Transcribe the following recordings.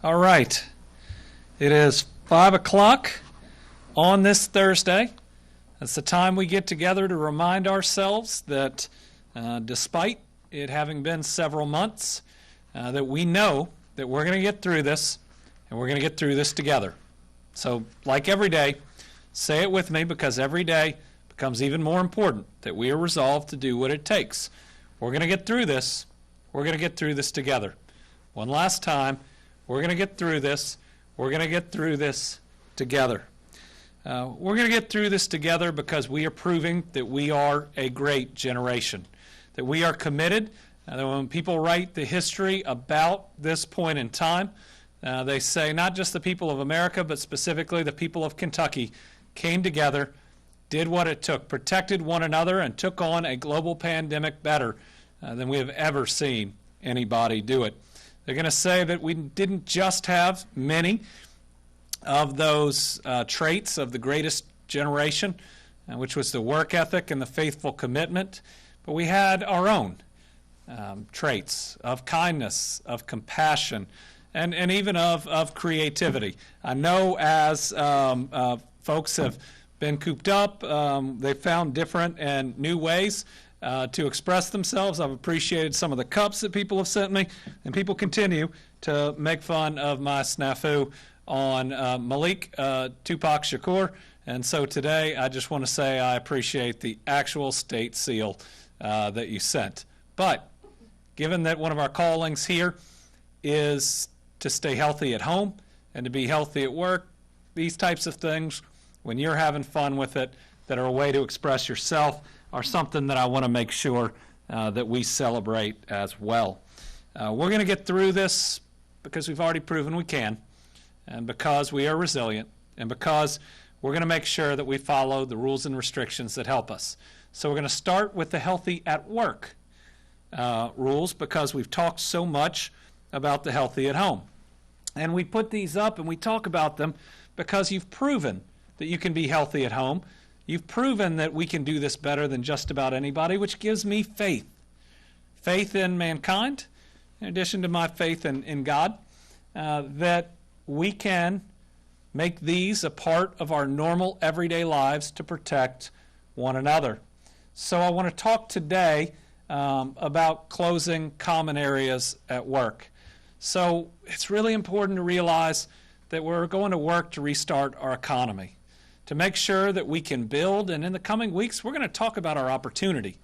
All right. It is 5 o'clock on this Thursday. That's the time we get together to remind ourselves that despite it having been several months, that we know that we're going to get through this, and we're going to get through this together. So, like every day, say it with me, because every day becomes even more important that we are resolved to do what it takes. We're going to get through this. We're going to get through this together. One last time, we're going to get through this. We're going to get through this together. We're going to get through this together because we are proving that we are a great generation, that we are committed. That when people write the history about this point in time, they say not just the people of America, but specifically the people of Kentucky came together, did what it took, protected one another, and took on a global pandemic better than we have ever seen anybody do it. They're going to say that we didn't just have many of those traits of the greatest generation, which was the work ethic and the faithful commitment, but we had our own traits of kindness, of compassion, and even of creativity. I know as folks have been cooped up, they found different and new ways to express themselves. I've appreciated some of the cups that people have sent me, and people continue to make fun of my snafu on Malik Tupac Shakur. And so today I just want to say I appreciate the actual state seal that you sent. But given that one of our callings here is to stay healthy at home and to be healthy at work, these types of things, when you're having fun with it, that are a way to express yourself, are something that I want to make sure that we celebrate as well. We're going to get through this because we've already proven we can, and because we are resilient, and because we're going to make sure that we follow the rules and restrictions that help us. So we're going to start with the healthy at work rules, because we've talked so much about the healthy at home. And we put these up and we talk about them because you've proven that you can be healthy at home. You've proven that we can do this better than just about anybody, which gives me faith. Faith in mankind, in addition to my faith in God, that we can make these a part of our normal everyday lives to protect one another. So I want to talk today about closing common areas at work. So it's really important to realize that we're going to work to restart our economy, to make sure that we can build, and in the coming weeks we're going to talk about our opportunity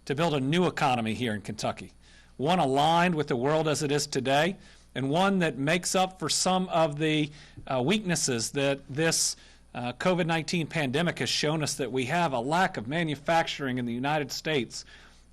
to build a new economy here in Kentucky, one aligned with the world as it is today, and one that makes up for some of the weaknesses that this COVID-19 pandemic has shown us, that we have a lack of manufacturing in the United States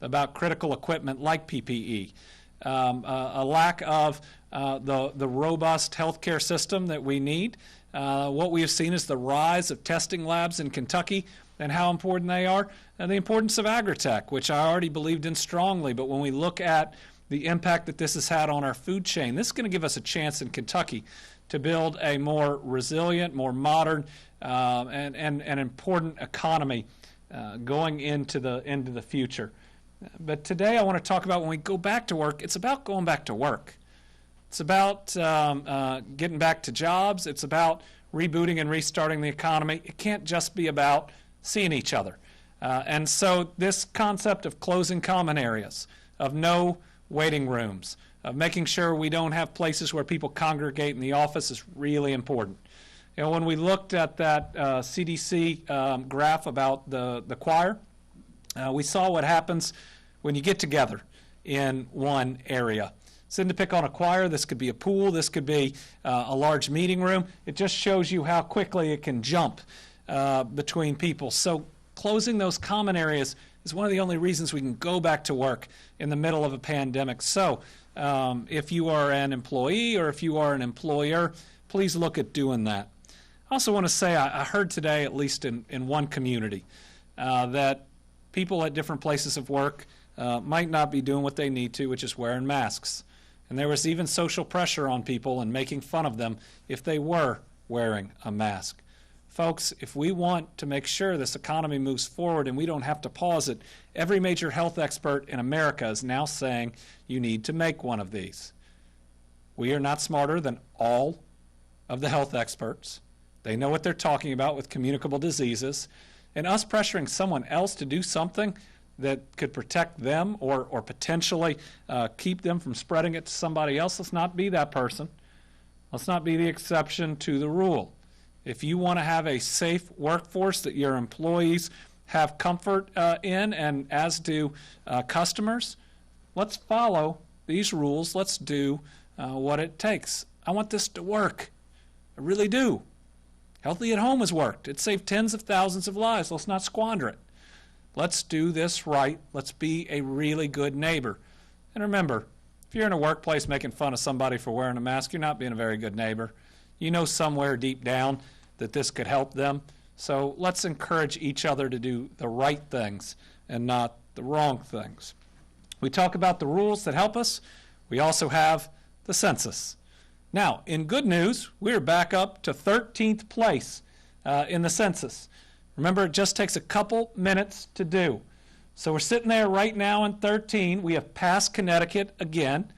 about critical equipment like PPE, a lack of the robust healthcare system that we need. What we have seen is the rise of testing labs in Kentucky and how important they are, and the importance of agritech, which I already believed in strongly. But when we look at the impact that this has had on our food chain, this is going to give us a chance in Kentucky to build a more resilient, more modern, and an important economy going into the future. But today I want to talk about, when we go back to work, it's about going back to work. It's about getting back to jobs. It's about rebooting and restarting the economy. It can't just be about seeing each other. And so this concept of closing common areas, of no waiting rooms, of making sure we don't have places where people congregate in the office is really important. You know, when we looked at that CDC graph about the choir, we saw what happens when you get together in one area. So to pick on a choir, this could be a pool, this could be a large meeting room. It just shows you how quickly it can jump between people. So closing those common areas is one of the only reasons we can go back to work in the middle of a pandemic. So if you are an employee or if you are an employer, please look at doing that. I also want to say I heard today, at least in one community, that people at different places of work might not be doing what they need to, which is wearing masks. And there was even social pressure on people and making fun of them if they were wearing a mask. Folks, if we want to make sure this economy moves forward and we don't have to pause it, every major health expert in America is now saying you need to make one of these. We are not smarter than all of the health experts. They know what they're talking about with communicable diseases. And us pressuring someone else to do something that could protect them or potentially keep them from spreading it to somebody else, let's not be that person. Let's not be the exception to the rule. If you want to have a safe workforce that your employees have comfort in, and as do customers, let's follow these rules. Let's do what it takes. I want this to work. I really do. Healthy at Home has worked. It saved tens of thousands of lives. Let's not squander it. Let's do this right. Let's be a really good neighbor. And remember, if you're in a workplace making fun of somebody for wearing a mask, you're not being a very good neighbor. You know somewhere deep down that this could help them. So let's encourage each other to do the right things and not the wrong things. We talk about the rules that help us. We also have the census. Now, in good news, we're back up to 13th place in the census. Remember, it just takes a couple minutes to do. So we're sitting there right now in 13. We have passed Connecticut again.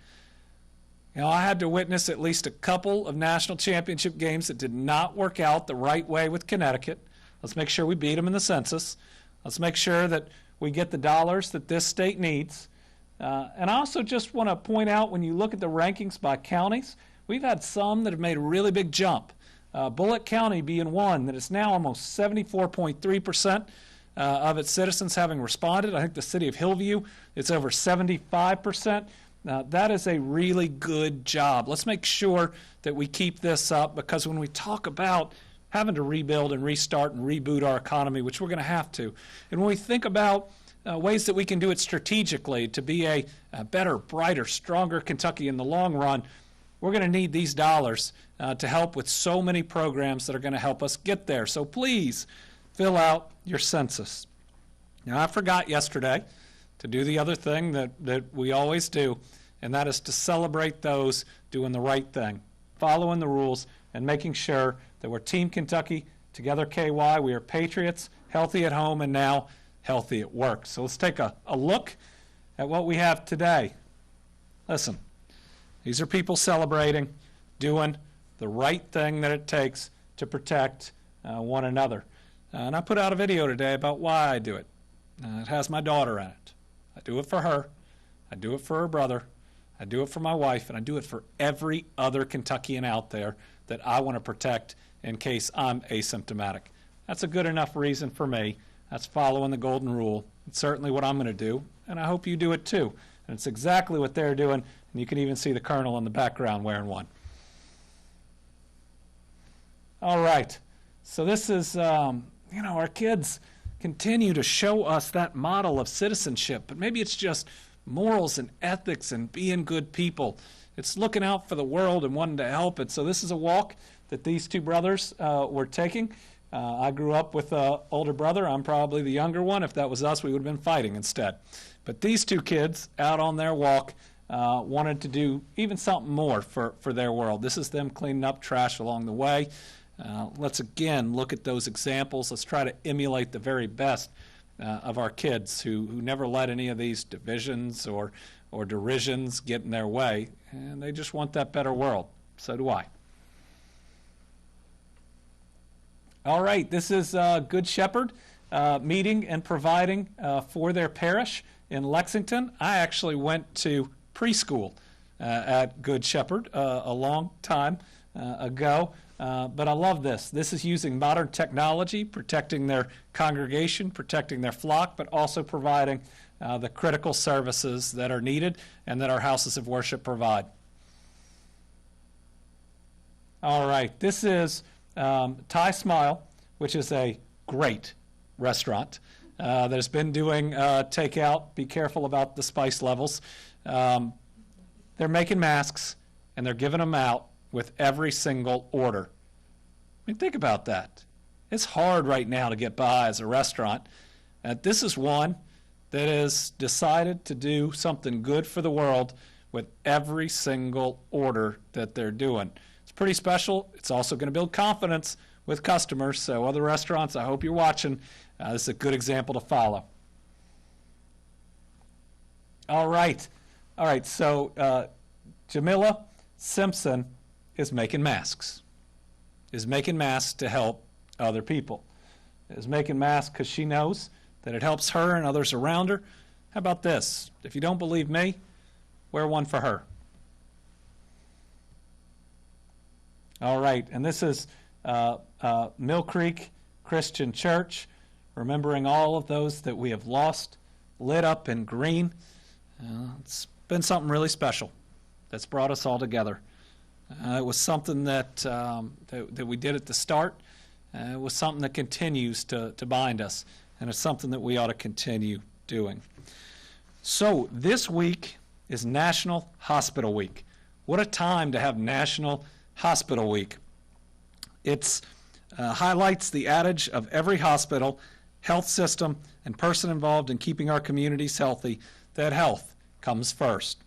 You know, I had to witness at least a couple of national championship games that did not work out the right way with Connecticut. Let's make sure we beat them in the census. Let's make sure that we get the dollars that this state needs. And I also just want to point out, when you look at the rankings by counties, we've had some that have made a really big jump. Bullitt County being one that is now almost 74.3% of its citizens having responded. I think the city of Hillview, it's over 75%. That is a really good job. Let's make sure that we keep this up, because when we talk about having to rebuild and restart and reboot our economy, which we're going to have to, and when we think about ways that we can do it strategically to be a better, brighter, stronger Kentucky in the long run, we're going to need these dollars to help with so many programs that are going to help us get there. So please fill out your census. Now, I forgot yesterday to do the other thing that we always do, and that is to celebrate those doing the right thing, following the rules, and making sure that we're Team Kentucky, Together KY, we are patriots, healthy at home, and now healthy at work. So let's take a look at what we have today. Listen, these are people celebrating, doing the right thing that it takes to protect one another. And I put out a video today about why I do it. It has my daughter in it. I do it for her. I do it for her brother. I do it for my wife. And I do it for every other Kentuckian out there that I want to protect in case I'm asymptomatic. That's a good enough reason for me. That's following the golden rule. It's certainly what I'm going to do, and I hope you do it too. And it's exactly what they're doing, and you can even see the colonel in the background wearing one. All right, so this is, our kids continue to show us that model of citizenship, but maybe it's just morals and ethics and being good people. It's looking out for the world and wanting to help it. So this is a walk that these two brothers were taking. I grew up with an older brother. I'm probably the younger one. If that was us, we would have been fighting instead. But these two kids out on their walk wanted to do even something more for their world. This is them cleaning up trash along the way. Let's again look at those examples. Let's try to emulate the very best of our kids who never let any of these divisions or derisions get in their way. And they just want that better world. So do I. All right, this is Good Shepherd meeting and providing for their parish in Lexington. I actually went to preschool at Good Shepherd a long time ago, but I love this. This is using modern technology, protecting their congregation, protecting their flock, but also providing the critical services that are needed and that our houses of worship provide. All right, this is Thai Smile, which is a great restaurant that has been doing takeout. Be careful about the spice levels. They're making masks, and they're giving them out with every single order. I mean, think about that. It's hard right now to get by as a restaurant. This is one that has decided to do something good for the world with every single order that they're doing. It's pretty special. It's also going to build confidence with customers. So other restaurants, I hope you're watching. This is a good example to follow. All right. So Jamila Simpson is making masks. Is making masks to help other people. Is making masks because she knows that it helps her and others around her. How about this? If you don't believe me, wear one for her. All right, and this is Mill Creek Christian Church, remembering all of those that we have lost, lit up in green. It's been something really special that's brought us all together. It was something that we did at the start. It was something that continues to bind us, and it's something that we ought to continue doing. So this week is National Hospital Week. What a time to have National Hospital Week. It highlights the adage of every hospital, health system, and person involved in keeping our communities healthy, that health comes first.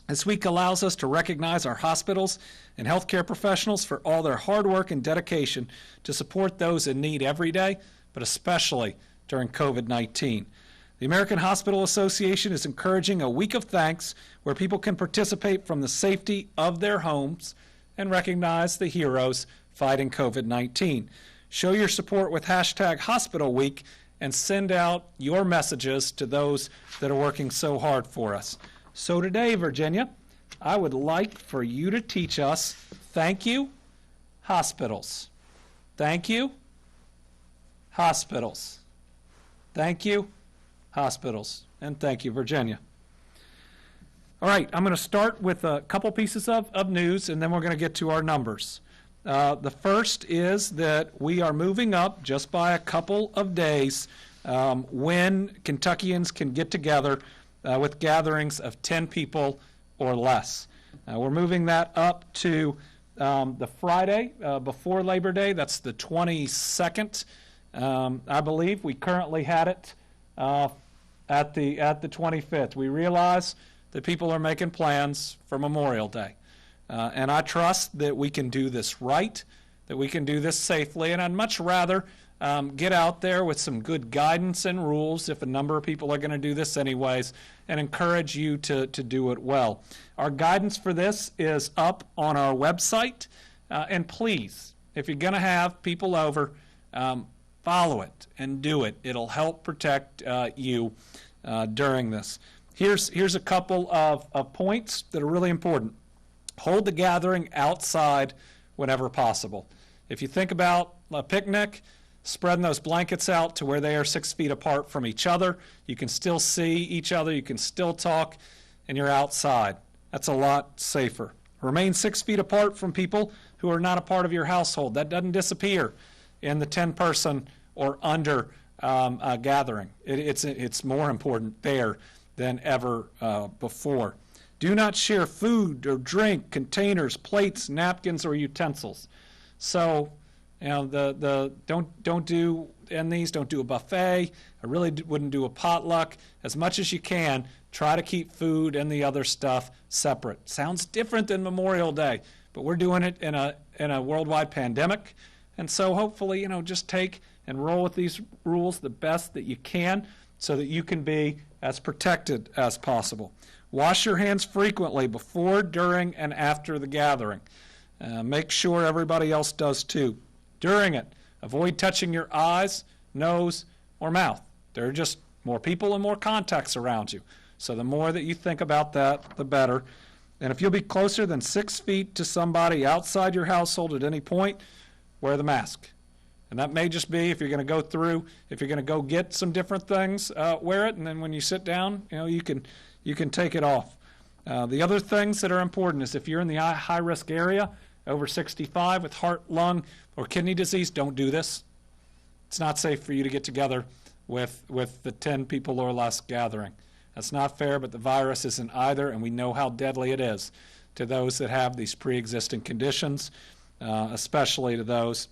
This week allows us to recognize our hospitals and healthcare professionals for all their hard work and dedication to support those in need every day, but especially during COVID-19. The American Hospital Association is encouraging a week of thanks where people can participate from the safety of their homes and recognize the heroes fighting COVID-19. Show your support with hashtag Hospital Week and send out your messages to those that are working so hard for us. So today, Virginia, I would like for you to teach us thank you, hospitals. Thank you, hospitals. Thank you, hospitals. And thank you, Virginia. All right, I'm going to start with a couple pieces of news, and then we're going to get to our numbers. The first is that we are moving up just by a couple of days when Kentuckians can get together with gatherings of 10 people or less. We're moving that up to the Friday before Labor Day. That's the 22nd, I believe. We currently had it at the 25th. We realize that people are making plans for Memorial Day. And I trust that we can do this right, that we can do this safely, and I'd much rather get out there with some good guidance and rules if a number of people are going to do this anyways, and encourage you to do it well. Our guidance for this is up on our website, and please, if you're going to have people over, follow it and do it. It'll help protect you during this. Here's a couple of points that are really important. Hold the gathering outside whenever possible. If you think about a picnic, spreading those blankets out to where they are 6 feet apart from each other, you can still see each other, you can still talk, and you're outside. That's a lot safer. Remain 6 feet apart from people who are not a part of your household. That doesn't disappear in the 10-person or under gathering. It's more important there than ever before. Do not share food or drink, containers, plates, napkins, or utensils. So, you know, don't do a buffet. I really wouldn't do a potluck. As much as you can, try to keep food and the other stuff separate. Sounds different than Memorial Day, but we're doing it in a worldwide pandemic, and so hopefully, you know, just take and roll with these rules the best that you can, so that you can be as protected as possible. Wash your hands frequently before, during, and after the gathering. Make sure everybody else does too. During it, avoid touching your eyes, nose, or mouth. There are just more people and more contacts around you. So the more that you think about that, the better. And if you'll be closer than 6 feet to somebody outside your household at any point, wear the mask. And that may just be if you're going to go through, if you're going to go get some different things, wear it. And then when you sit down, you know, you can take it off. The other things that are important is if you're in the high-risk area, over 65 with heart, lung, or kidney disease, don't do this. It's not safe for you to get together with the 10 people or less gathering. That's not fair, but the virus isn't either, and we know how deadly it is to those that have these pre-existing conditions, especially to those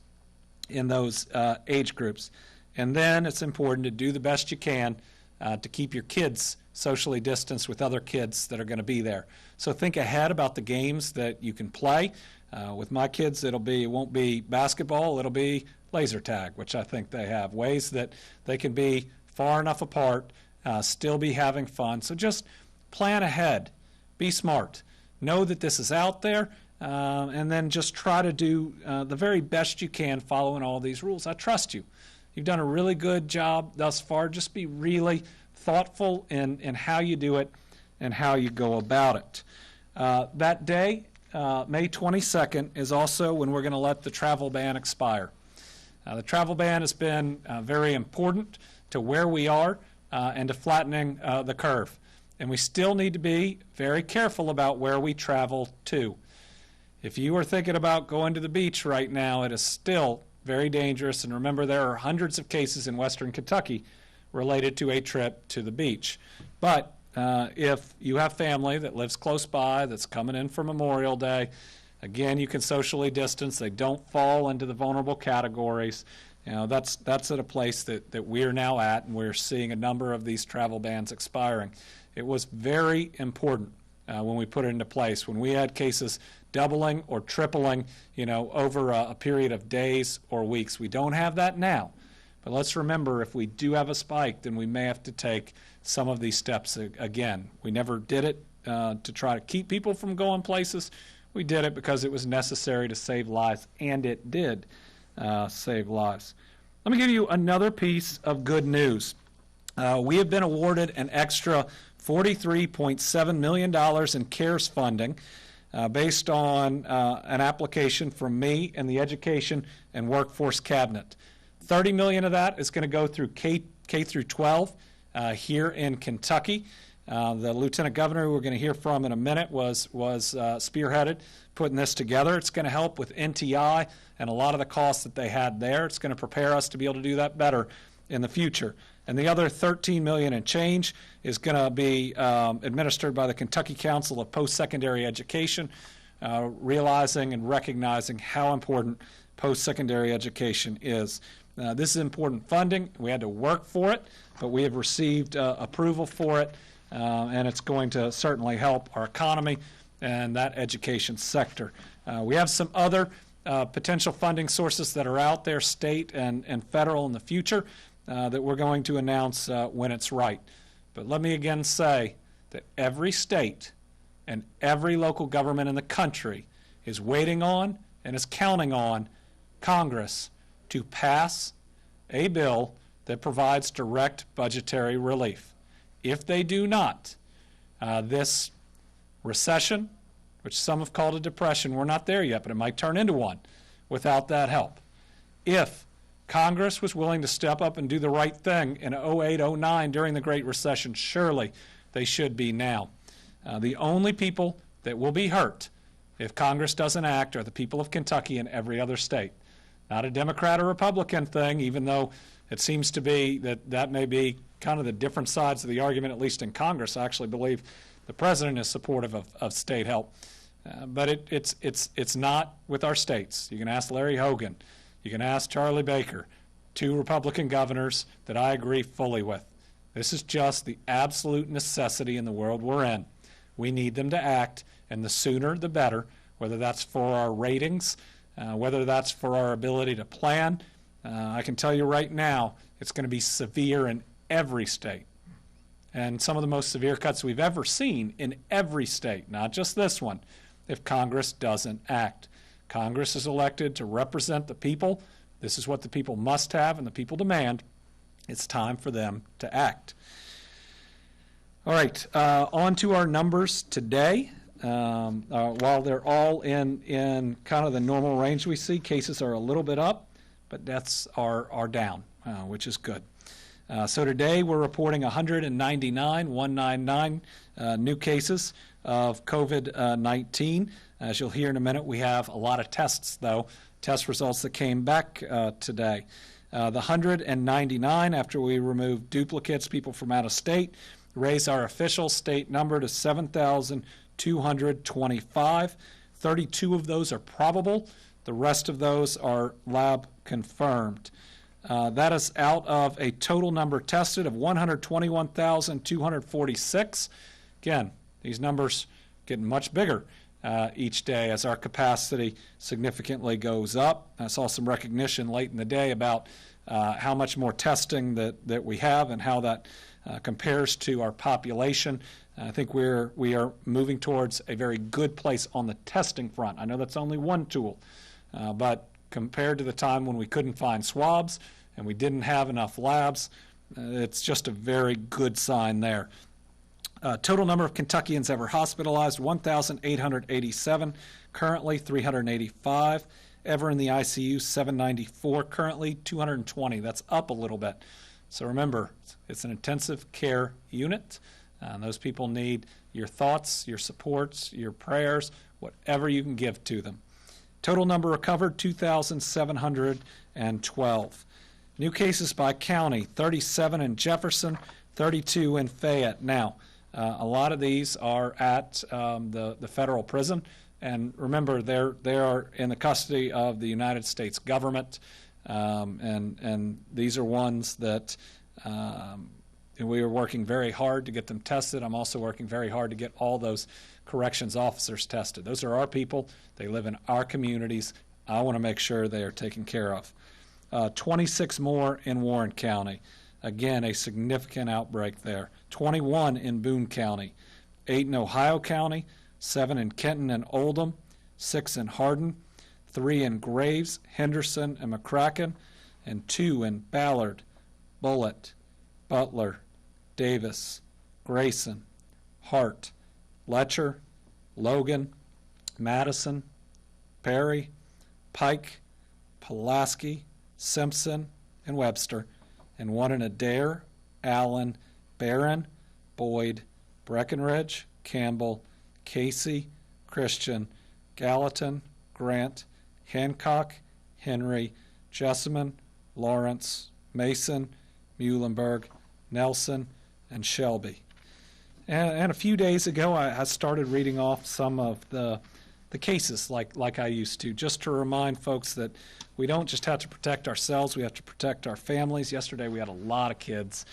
in those age groups. And then it's important to do the best you can to keep your kids socially distanced with other kids that are going to be there. So think ahead about the games that you can play. With my kids, it won't be basketball, it'll be laser tag, which I think they have. Ways that they can be far enough apart, still be having fun. So just plan ahead. Be smart. know that this is out there, and then just try to do the very best you can following all these rules. I trust you. You've done a really good job thus far. Just be really thoughtful in how you do it and how you go about it. That day, May 22nd, is also when we're going to let the travel ban expire. The travel ban has been very important to where we are and to flattening the curve. And we still need to be very careful about where we travel to. If you are thinking about going to the beach right now, it is still very dangerous. And remember, there are hundreds of cases in western Kentucky related to a trip to the beach. But if you have family that lives close by that's coming in for Memorial Day, again, you can socially distance. They don't fall into the vulnerable categories. You know, that's at a place that we're now at, and we're seeing a number of these travel bans expiring. It was very important when we put it into place. When we had cases doubling or tripling, you know, over a period of days or weeks. We don't have that now. But let's remember, if we do have a spike, then we may have to take some of these steps again. We never did it to try to keep people from going places. We did it because it was necessary to save lives, and it did save lives. Let me give you another piece of good news. We have been awarded an extra $43.7 million in CARES funding based on an application from me and the Education and Workforce Cabinet. $30 million of that is going to go through K through 12 here in Kentucky. The Lieutenant Governor, who we're going to hear from in a minute, was spearheaded putting this together. It's going to help with NTI and a lot of the costs that they had there. It's going to prepare us to be able to do that better in the future. And the other $13 million and change is going to be administered by the Kentucky Council of Post-Secondary Education, realizing and recognizing how important post-secondary education is. This is important funding. We had to work for it, but we have received approval for it, and it's going to certainly help our economy and that education sector. We have some other potential funding sources that are out there, state and federal, in the future that we're going to announce when it's right. But let me again say that every state and every local government in the country is waiting on and is counting on Congress to pass a bill that provides direct budgetary relief. If they do not, this recession, which some have called a depression, we're not there yet, but it might turn into one without that help. If Congress was willing to step up and do the right thing in 08-09 during the Great Recession, surely they should be now. The only people that will be hurt if Congress doesn't act are the people of Kentucky and every other state. Not a Democrat or Republican thing, even though it seems to be that may be kind of the different sides of the argument, at least in Congress. I actually believe the president is supportive of state help. But it's not with our states. You can ask Larry Hogan. You can ask Charlie Baker, two Republican governors that I agree fully with. This is just the absolute necessity in the world we're in. We need them to act, and the sooner the better, whether that's for our ratings, whether that's for our ability to plan. I can tell you right now, it's going to be severe in every state. And some of the most severe cuts we've ever seen in every state, not just this one, if Congress doesn't act. Congress is elected to represent the people. This is what the people must have and the people demand. It's time for them to act. All right, on to our numbers today. While they're all in kind of the normal range we see, cases are a little bit up, but deaths are down, which is good. So today we're reporting 199 new cases of COVID-19. As you'll hear in a minute, we have a lot of tests, though, test results that came back today. The 199, after we removed duplicates, people from out of state, raised our official state number to 7,225. 32 of those are probable. The rest of those are lab confirmed. That is out of a total number tested of 121,246. Again, these numbers getting much bigger each day as our capacity significantly goes up. I saw some recognition late in the day about how much more testing that we have and how that compares to our population. I think we are moving towards a very good place on the testing front. I know that's only one tool, but compared to the time when we couldn't find swabs and we didn't have enough labs, it's just a very good sign there. Total number of Kentuckians ever hospitalized, 1,887. Currently, 385. Ever in the ICU, 794. Currently, 220. That's up a little bit. So remember, it's an intensive care unit. Those people need your thoughts, your supports, your prayers, whatever you can give to them. Total number recovered, 2,712. New cases by county, 37 in Jefferson, 32 in Fayette. Now, a lot of these are at the federal prison, and remember, they are in the custody of the United States government, and these are ones that we are working very hard to get them tested. I'm also working very hard to get all those corrections officers tested. Those are our people. They live in our communities. I want to make sure they are taken care of. 26 more in Warren County. Again, a significant outbreak there. 21 in Boone County, 8 in Ohio County, 7 in Kenton and Oldham, 6 in Hardin, 3 in Graves, Henderson, and McCracken, and 2 in Ballard, Bullitt, Butler, Davis, Grayson, Hart, Letcher, Logan, Madison, Perry, Pike, Pulaski, Simpson, and Webster, and 1 in Adair, Allen, Barron, Boyd, Breckenridge, Campbell, Casey, Christian, Gallatin, Grant, Hancock, Henry, Jessamine, Lawrence, Mason, Muhlenberg, Nelson, and Shelby. And a few days ago, I started reading off some of the cases like I used to, just to remind folks that we don't just have to protect ourselves, we have to protect our families. Yesterday we had a lot of kids.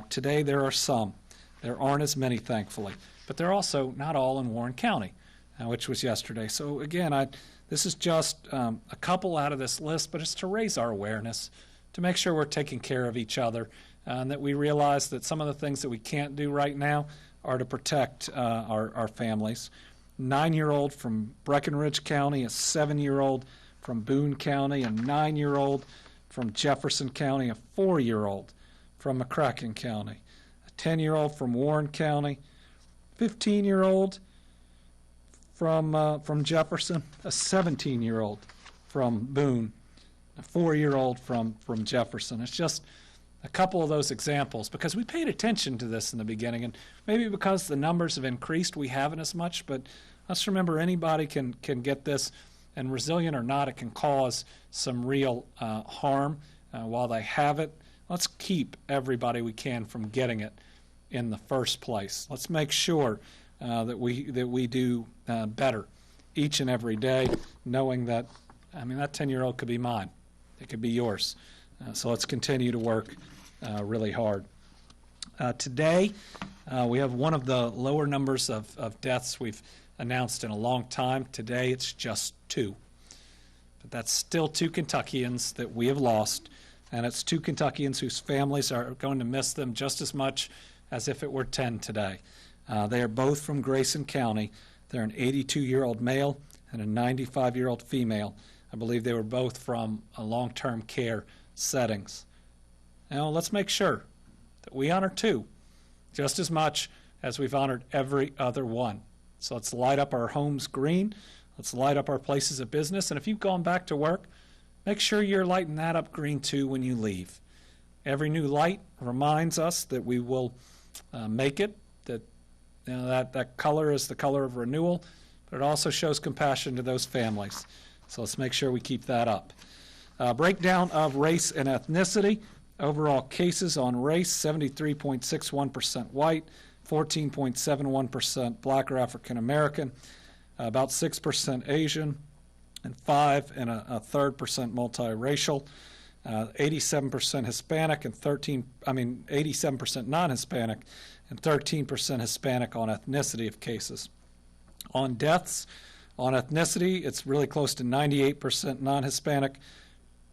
Today there are some. There aren't as many, thankfully. But they're also not all in Warren County, which was yesterday. So again, this is just a couple out of this list, but it's to raise our awareness, to make sure we're taking care of each other, and that we realize that some of the things that we can't do right now are to protect our families. 9-year-old from Breckenridge County, a 7-year-old from Boone County, a 9-year-old from Jefferson County, a 4-year-old from McCracken County, a 10-year-old from Warren County, 15-year-old from Jefferson, a 17-year-old from Boone, a 4-year-old from Jefferson. It's just a couple of those examples, because we paid attention to this in the beginning, and maybe because the numbers have increased, we haven't as much, but let's remember anybody can get this, and resilient or not, it can cause some real harm while they have it. Let's keep everybody we can from getting it in the first place. Let's make sure that we do better each and every day, knowing that, that 10-year-old could be mine. It could be yours. So let's continue to work really hard. Today, we have one of the lower numbers of deaths we've announced in a long time. Today, it's just 2. But that's still 2 Kentuckians that we have lost, and it's 2 Kentuckians whose families are going to miss them just as much as if it were 10 today. They are both from Grayson County. They're an 82-year-old male and a 95-year-old female. I believe they were both from long-term care settings. Now, let's make sure that we honor 2 just as much as we've honored every other one. So let's light up our homes green. Let's light up our places of business. And if you've gone back to work, make sure you're lighting that up green too when you leave. Every new light reminds us that we will make it, that color is the color of renewal, but it also shows compassion to those families. So let's make sure we keep that up. Breakdown of race and ethnicity. Overall cases on race, 73.61% white, 14.71% black or African American, about 6% Asian, and 5% multiracial. 87% Hispanic and 87% non-Hispanic, and 13% Hispanic on ethnicity of cases. On deaths, on ethnicity, it's really close to 98% non-Hispanic,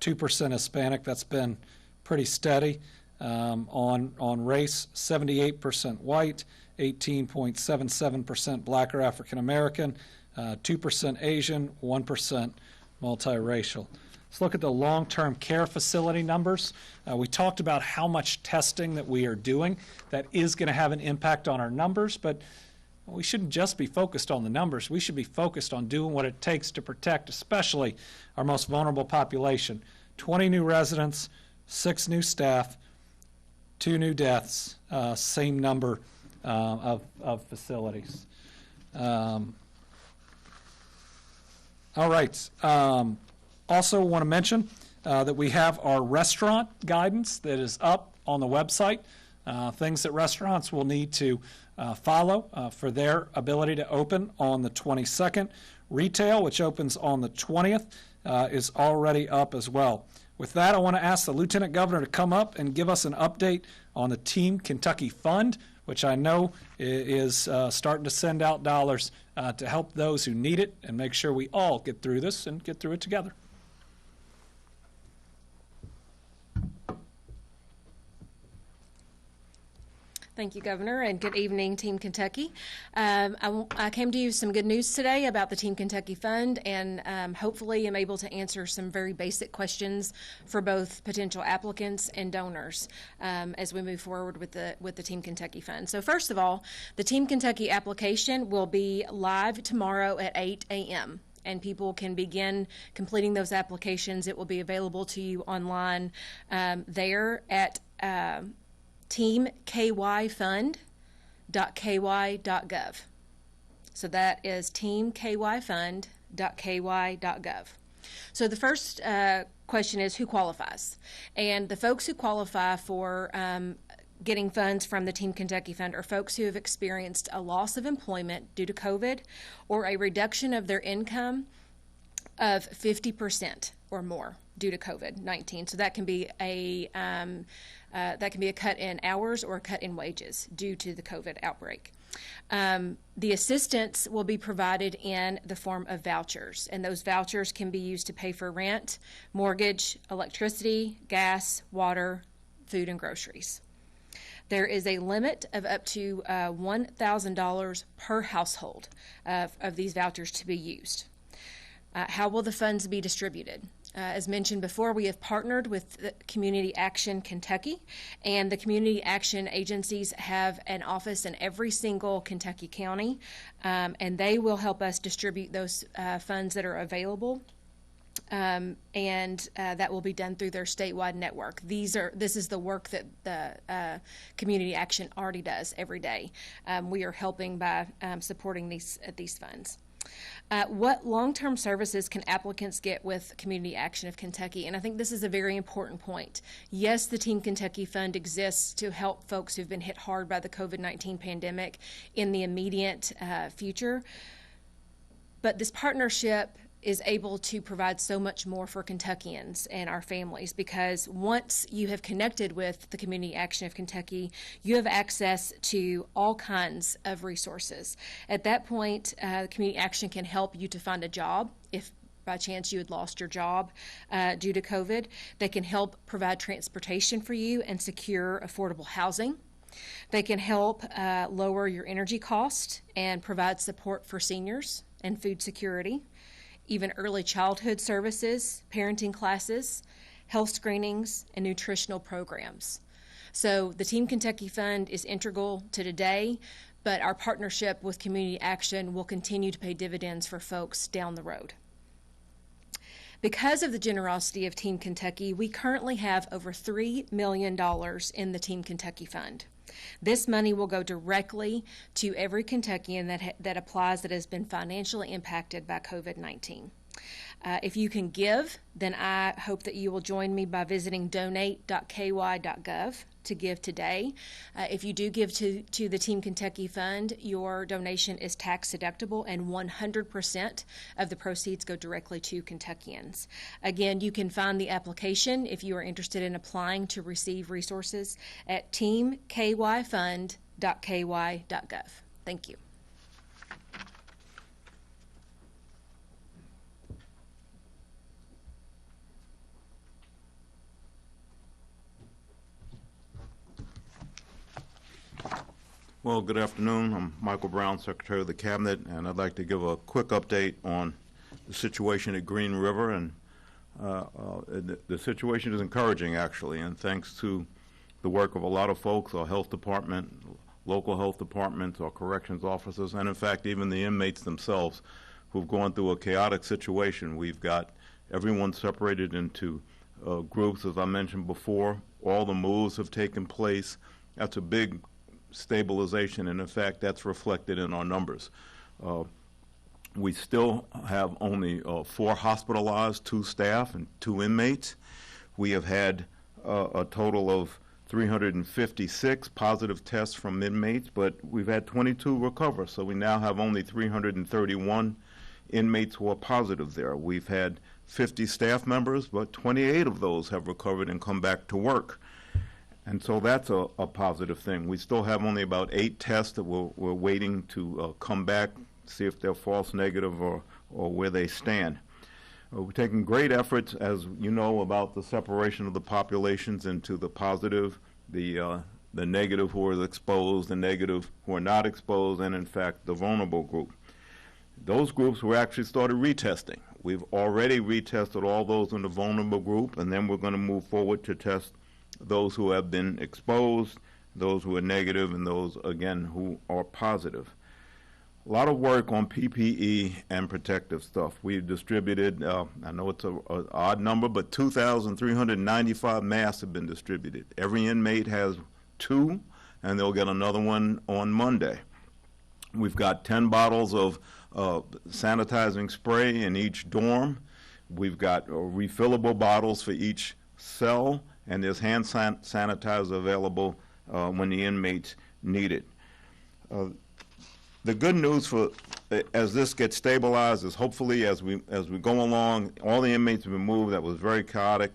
2% Hispanic. That's been pretty steady. On race, 78% white, 18.77% black or African American, 2% Asian, 1% multiracial. Let's look at the long-term care facility numbers. We talked about how much testing that we are doing that is going to have an impact on our numbers, but we shouldn't just be focused on the numbers. We should be focused on doing what it takes to protect especially our most vulnerable population. 20 new residents, 6 new staff, 2 new deaths, same number of facilities. All right. Also want to mention that we have our restaurant guidance that is up on the website, things that restaurants will need to follow for their ability to open on the 22nd. Retail, which opens on the 20th, is already up as well. With that, I want to ask the Lieutenant Governor to come up and give us an update on the Team Kentucky Fund, which I know is starting to send out dollars to help those who need it and make sure we all get through this and get through it together. Thank you, Governor, and good evening, Team Kentucky. I came to you with some good news today about the Team Kentucky Fund, and hopefully am able to answer some very basic questions for both potential applicants and donors as we move forward with the Team Kentucky Fund. So first of all, the Team Kentucky application will be live tomorrow at 8 a.m. and people can begin completing those applications. It will be available to you online there at teamkyfund.ky.gov. So that is teamkyfund.ky.gov. So the first question is who qualifies? And the folks who qualify for getting funds from the Team Kentucky Fund are folks who have experienced a loss of employment due to COVID or a reduction of their income of 50% or more due to COVID-19. So that can be a cut in hours or a cut in wages due to the COVID outbreak. The assistance will be provided in the form of vouchers, and those vouchers can be used to pay for rent, mortgage, electricity, gas, water, food, and groceries. There is a limit of up to $1,000 per household of these vouchers to be used. How will the funds be distributed? As mentioned before, we have partnered with Community Action Kentucky, and the Community Action agencies have an office in every single Kentucky county, and they will help us distribute those funds that are available. And that will be done through their statewide network. This is the work that the Community Action already does every day. We are helping by supporting these funds. What long-term services can applicants get with Community Action of Kentucky? And I think this is a very important point. Yes, the Team Kentucky Fund exists to help folks who've been hit hard by the COVID-19 pandemic in the immediate future, but this partnership is able to provide so much more for Kentuckians and our families, because once you have connected with the Community Action of Kentucky, you have access to all kinds of resources. At that point, Community Action can help you to find a job if by chance you had lost your job due to COVID. They can help provide transportation for you and secure affordable housing. They can help lower your energy cost and provide support for seniors and food security, even early childhood services, parenting classes, health screenings, and nutritional programs. So the Team Kentucky Fund is integral to today, but our partnership with Community Action will continue to pay dividends for folks down the road. Because of the generosity of Team Kentucky, we currently have over $3 million in the Team Kentucky Fund. This money will go directly to every Kentuckian that applies that has been financially impacted by COVID-19. If you can give, then I hope that you will join me by visiting donate.ky.gov to give today. If you do give to the Team Kentucky Fund, your donation is tax deductible and 100% of the proceeds go directly to Kentuckians. Again, you can find the application if you are interested in applying to receive resources at teamkyfund.ky.gov. Thank you. Well, good afternoon. I'm Michael Brown, Secretary of the Cabinet, and I'd like to give a quick update on the situation at Green River. And the situation is encouraging, actually, and thanks to the work of a lot of folks, our health department, local health departments, our corrections officers, and in fact, even the inmates themselves who've gone through a chaotic situation. We've got everyone separated into groups, as I mentioned before. All the moves have taken place. That's a big stabilization, and in fact, that's reflected in our numbers. We still have only 4 hospitalized, 2 staff, and 2 inmates. We have had a total of 356 positive tests from inmates, but we've had 22 recover, so we now have only 331 inmates who are positive there. We've had 50 staff members, but 28 of those have recovered and come back to work. And so that's a positive thing. We still have only about 8 tests that we're waiting to come back, see if they're false negative or where they stand. We're taking great efforts, as you know, about the separation of the populations into the positive, the negative who are exposed, the negative who are not exposed, and in fact the vulnerable group. Those groups were actually started retesting. We've already retested all those in the vulnerable group, and then we're going to move forward to test those who have been exposed, those who are negative, and those, again, who are positive. A lot of work on PPE and protective stuff. We've distributed, I know it's an odd number, but 2,395 masks have been distributed. Every inmate has 2, and they'll get another one on Monday. We've got 10 bottles of sanitizing spray in each dorm. We've got refillable bottles for each cell, and there's hand sanitizer available when the inmates need it. The good news for as this gets stabilized is hopefully as we go along, all the inmates have been moved. That was very chaotic,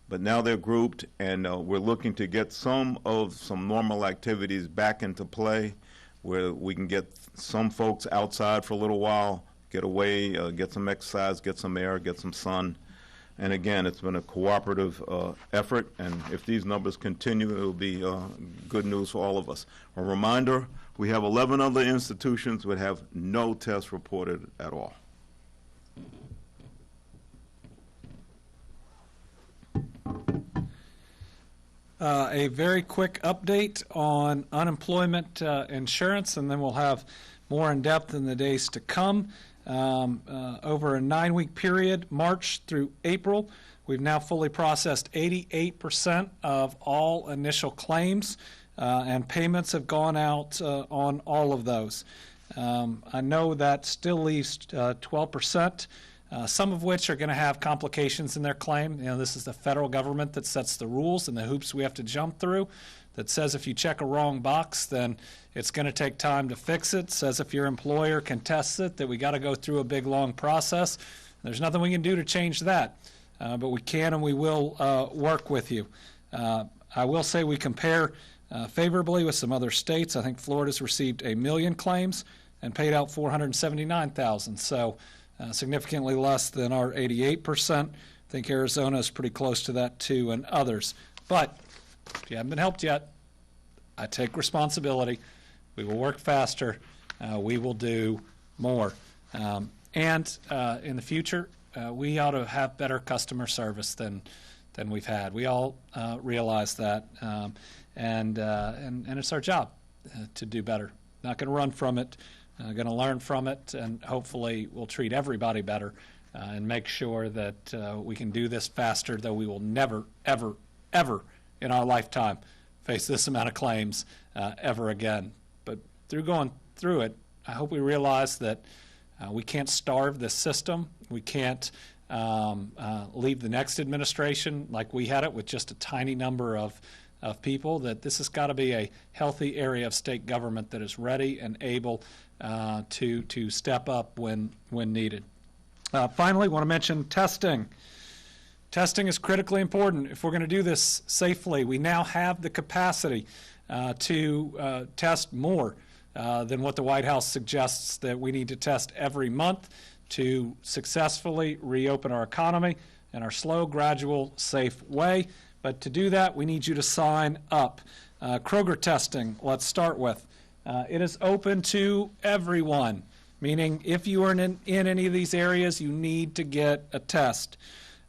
but now they're grouped, and we're looking to get some normal activities back into play, where we can get some folks outside for a little while, get away, get some exercise, get some air, get some sun. And again, it's been a cooperative effort, and if these numbers continue, it will be good news for all of us. A reminder, we have 11 other institutions that have no tests reported at all. A very quick update on unemployment insurance, and then we'll have more in depth in the days to come. Over a 9-week period, March through April, we've now fully processed 88% of all initial claims, and payments have gone out on all of those. I know that still leaves 12%, some of which are going to have complications in their claim. You know, this is the federal government that sets the rules and the hoops we have to jump through, that says if you check a wrong box, then it's going to take time to fix it. Says if your employer contests it, that we got to go through a big, long process. There's nothing we can do to change that, but we can and we will work with you. I will say we compare favorably with some other states. I think Florida's received 1 million claims and paid out 479,000, so significantly less than our 88%. I think Arizona is pretty close to that too, and others. But if you haven't been helped yet, I take responsibility. We will work faster. We will do more. And in the future, we ought to have better customer service than we've had. We all realize that, and it's our job to do better. Not going to run from it. Going to learn from it, and hopefully we'll treat everybody better and make sure that we can do this faster, though we will never, ever, ever in our lifetime face this amount of claims ever again. But through going through it, I hope we realize that we can't starve this system. We can't leave the next administration like we had it with just a tiny number of people, that this has got to be a healthy area of state government that is ready and able to step up when needed. Finally, want to mention testing. Testing is critically important. If we're going to do this safely, we now have the capacity to test more than what the White House suggests that we need to test every month to successfully reopen our economy in our slow, gradual, safe way. But to do that, we need you to sign up. Kroger testing, let's start with. It is open to everyone, meaning if you are in any of these areas, you need to get a test.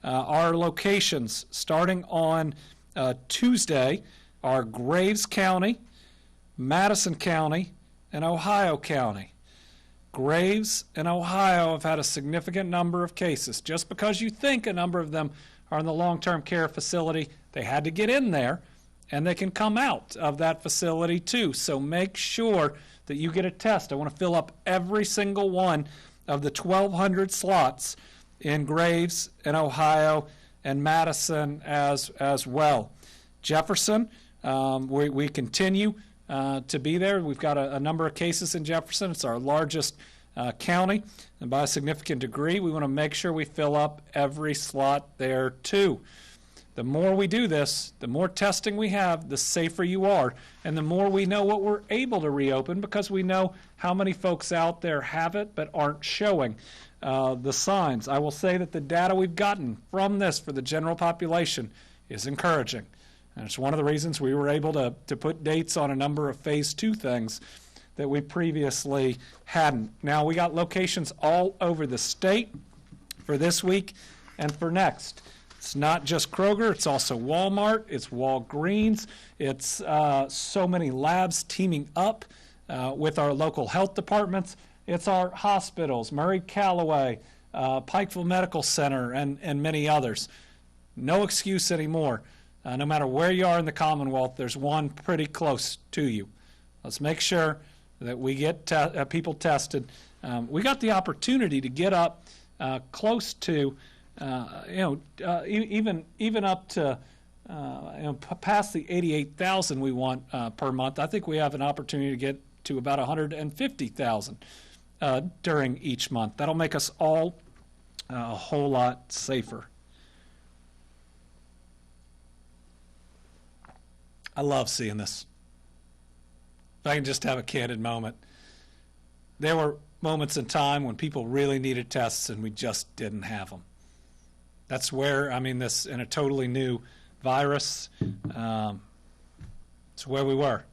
Our locations starting on Tuesday are Graves County, Madison County, and Ohio County. Graves and Ohio have had a significant number of cases. Just because you think a number of them are in the long-term care facility, they had to get in there, and they can come out of that facility too. So make sure that you get a test. I want to fill up every single one of the 1,200 slots in Graves and Ohio and Madison as well. Jefferson, we continue to be there. We've got a number of cases in Jefferson. It's our largest county, and by a significant degree, we want to make sure we fill up every slot there too. The more we do this, the more testing we have, the safer you are, and the more we know what we're able to reopen, because we know how many folks out there have it but aren't showing the signs. I will say that the data we've gotten from this for the general population is encouraging. And it's one of the reasons we were able to put dates on a number of phase 2 things that we previously hadn't. Now, we got locations all over the state for this week and for next. It's not just Kroger, it's also Walmart, it's Walgreens, it's so many labs teaming up with our local health departments. It's our hospitals, Murray Callaway, Pikeville Medical Center, and many others. No excuse anymore. No matter where you are in the Commonwealth, there's one pretty close to you. Let's make sure that we get people tested. We got the opportunity to get up close to, even up to, past the 88,000 we want per month. I think we have an opportunity to get to about 150,000 during each month. That'll make us all a whole lot safer. I love seeing this. If I can just have a candid moment. There were moments in time when people really needed tests and we just didn't have them. That's where, this in a totally new virus, it's where we were.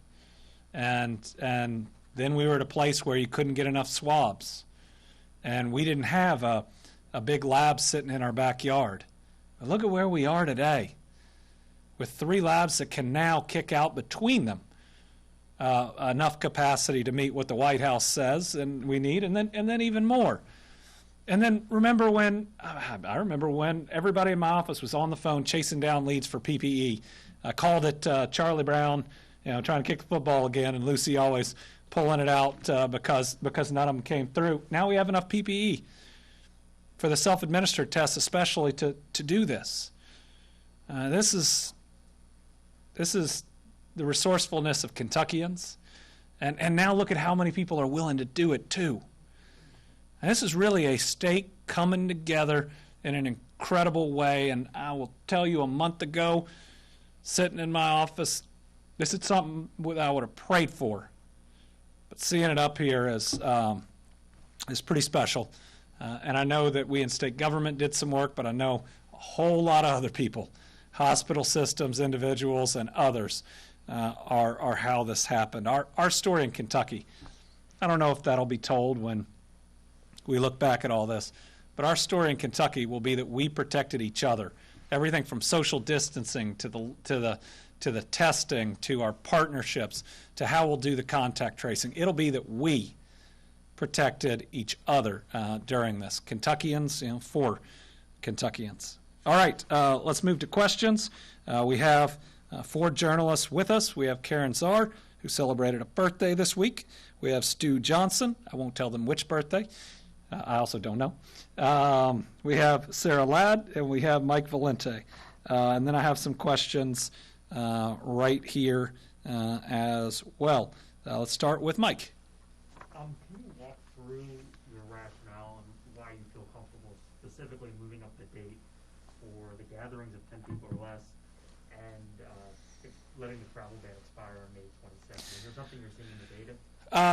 And then we were at a place where you couldn't get enough swabs. And we didn't have a big lab sitting in our backyard. But look at where we are today, with 3 labs that can now kick out between them enough capacity to meet what the White House says and we need, and then even more. And then I remember when everybody in my office was on the phone chasing down leads for PPE. I called it Charlie Brown, trying to kick the football again, and Lucy always pulling it out because none of them came through. Now we have enough PPE for the self-administered tests, especially to do this. This is the resourcefulness of Kentuckians, and now look at how many people are willing to do it too. And this is really a state coming together in an incredible way, and I will tell you, a month ago, sitting in my office, this is something that I would have prayed for, but seeing it up here is pretty special. And I know that we in state government did some work, but I know a whole lot of other people, hospital systems, individuals, and others are how this happened. Our story in Kentucky, I don't know if that'll be told when we look back at all this, but our story in Kentucky will be that we protected each other. Everything from social distancing to the testing, to our partnerships, to how we'll do the contact tracing. It'll be that we protected each other during this. Kentuckians, for Kentuckians. All right, let's move to questions. We have 4 journalists with us. We have Karen Czar, who celebrated a birthday this week. We have Stu Johnson. I won't tell them which birthday. I also don't know. We have Sarah Ladd, and we have Mike Valente. And then I have some questions right here as well. Let's start with Mike. Can you walk through your rationale and why you feel comfortable specifically moving up the date for the gatherings of 10 people or less and letting the travel ban expire on May 22nd? Is there something you're seeing in the data?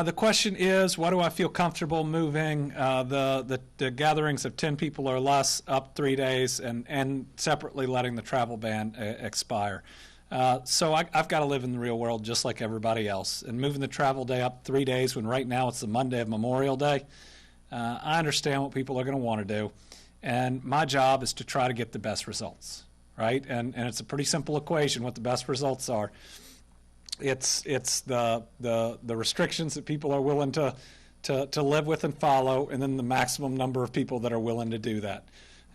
The question is, why do I feel comfortable moving the gatherings of 10 people or less up 3 days and separately letting the travel ban expire? So I've got to live in the real world just like everybody else. And moving the travel day up 3 days when right now it's the Monday of Memorial Day, I understand what people are going to want to do. And my job is to try to get the best results, right? And it's a pretty simple equation what the best results are. It's the restrictions that people are willing to live with and follow, and then the maximum number of people that are willing to do that.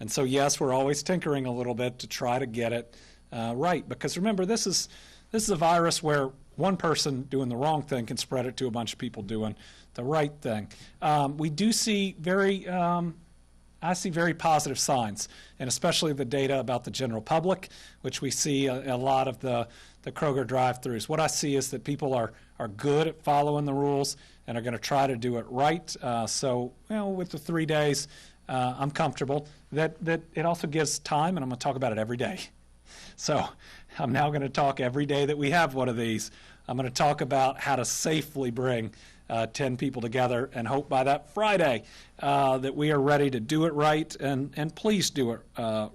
And so, yes, we're always tinkering a little bit to try to get it right. Because remember, this is a virus where one person doing the wrong thing can spread it to a bunch of people doing the right thing. We do see I see very positive signs, and especially the data about the general public, which we see a lot of the Kroger drive-thrus. What I see is that people are good at following the rules and are going to try to do it right. So, with the 3 days, I'm comfortable. That it also gives time, and I'm going to talk about it every day. So I'm now going to talk every day that we have one of these. I'm going to talk about how to safely bring 10 people together and hope by that Friday that we are ready to do it right, and please do it